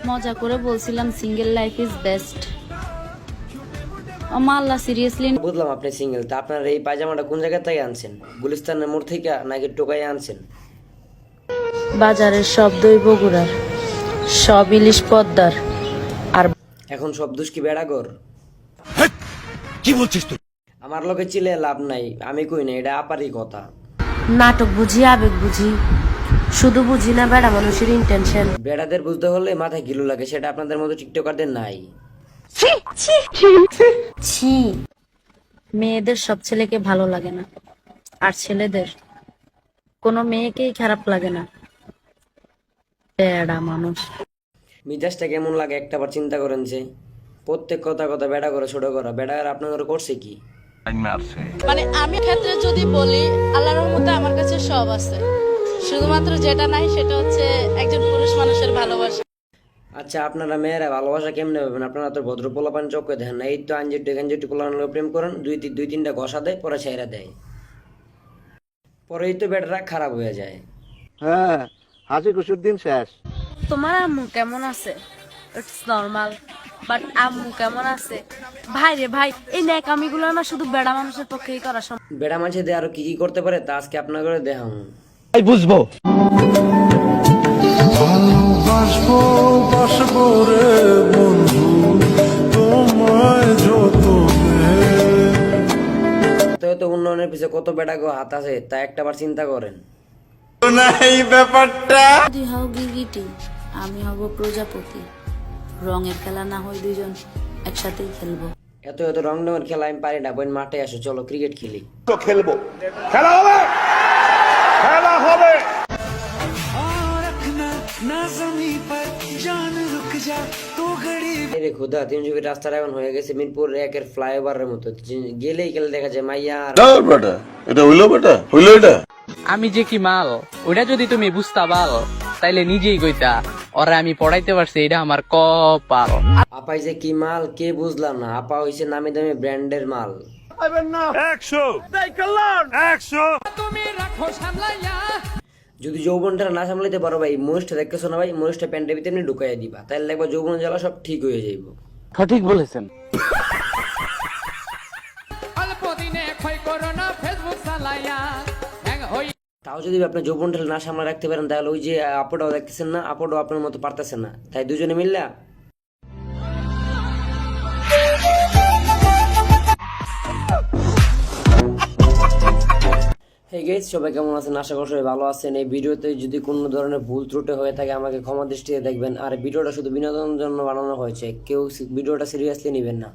মজা করে বলছিলাম single life is best. Allah seriously বুঝলাম আপনি সিঙ্গেল, তা আপনার এই পায়জামাটা কোন জায়গা থেকে আনছেন? গুলিস্তানের মোড় থেকে নাকি টোকাই আনছেন? বাজারের সব দই বগুড়ার, সব ইলিশ পদ্মার। আর এখন সব দোষ কি বেড়াগর? কি বলছিস তুই? আমার লোকে চিলে লাভ নাই, আমি কই না, এটা আপারই কথা। নাটক বুঝি, আবেগ বুঝি, শুধু বুঝি না বেড়া মানুষের ইন্টেনশন। বেড়াদের বুঝতে হলে মাথায় গিলু লাগে, সেটা আপনাদের মতো টিকটকারদের নাই। ছি, মেয়েদের সব ছেলেকে ভালো লাগে না, আর ছেলেদের কোনো মেয়েকেই খারাপ লাগে না। বেড়া মানুষ। মিজাজটা কেমন লাগে একটাবার চিন্তা করেন যে প্রত্যেক কথা কথা বেড়া করে ছোট করা, বেড়া আর আপনাদের করছে কি? মানে আমি ক্ষেত্রে যদি বলি, আল্লাহর রহমতে আমার কাছে সব আছে, শুধুমাত্র যেটা নাই সেটা হচ্ছে একজন পুরুষ মানুষের ভালোবাসা। আচ্ছা, আপনারা মেয়েরা ভালোবাসা কেমনে পাবেন? আপনারা তো ভদ্র পোলাপান চোখে দেখেন না। এই তো আঞ্জেটি পোলাপান প্রেম করেন, দুই তিনটা ঘষা দেয়, পরে ছেড়ে দেয়, পরেই তো বেটারা খারাপ হয়ে যায়। হ্যাঁ, হাসি খুশির দিন শেষ। তোমার আম্মু কেমন আছে? ইটস নরমাল, বাট আম্মু কেমন আছে? ভাই রে ভাই, এই ন্যাকামিগুলো না শুধু বেড়া মানুষের পক্ষেই করা সম্ভব। বেড়া মানুষে দিয়ে আরো কি কি করতে পারে তা আজকে আপনার করে দেখাম। তাই বুঝবো। ভালোবাসবো বাসবো রে বন্ধু, তোমায় যতনে। তো উন্নয়নের পিছে কত বেটা গো হাত আছে, তা একটাবার চিন্তা করেন। যদি হও গিরগিটি, আমি হব প্রজাপতি। রঙের খেলা না হয় দুইজন একসাথেই খেলবো। এত এত রং রঙের খেলা আমি পারি না, বোন মাঠে আসো, চলো ক্রিকেট খেলি। তো খেলবো, খেলা হবে, খেলা হবে। রে খুদা, 300 ফিট রাস্তাটা এখন হয়ে গেছে মিরপুর 1-এর ফ্লাইওভারের মতো, গেলেই গেলে দেখা যায় মাইয়া আর এটা হইলো এটা। আমি যে কি মাল, ওটা যদি তুমি বুঝতা পাল তাইলে নিজেই কইতা ওরা আমি পড়াইতে পারছি, এটা আমার কপাল। আপাই যে কি মাল কে বুঝলাম না, আপা হইছে নামি দামি ব্র্যান্ডের মাল। 100 যদি যৌবনটা না সামলাইতে পারো ভাই, মহিষটা দেখতেছো না ভাই, মহিষটা প্যান্টের ভিতরে এমনি ঢুকাইয়া দিবা, তাইলে দেখবা যৌবন জ্বালা সব ঠিক হয়ে যাইব। সঠিক বলেছেন। তাও যদি আপনি যৌবনটা না সামলা রাখতে পারেন, তাহলে ওই যে আপটাও দেখতেছেন না, আপটাও আপনার মতো পারতেছেন না, তাই দুজনে মিললা। হেই গাইস, সবাই কেমন আছেন? আশা করি সবাই ভালো আছেন। এই ভিডিওতে যদি কোনো ধরনের ভুল ত্রুটি হয়ে থাকে আমাকে ক্ষমা দৃষ্টিতে দেখবেন। আর ভিডিওটা শুধু বিনোদনের জন্য বানানো হয়েছে, কেউ ভিডিওটা সিরিয়াসলি নেবেন না।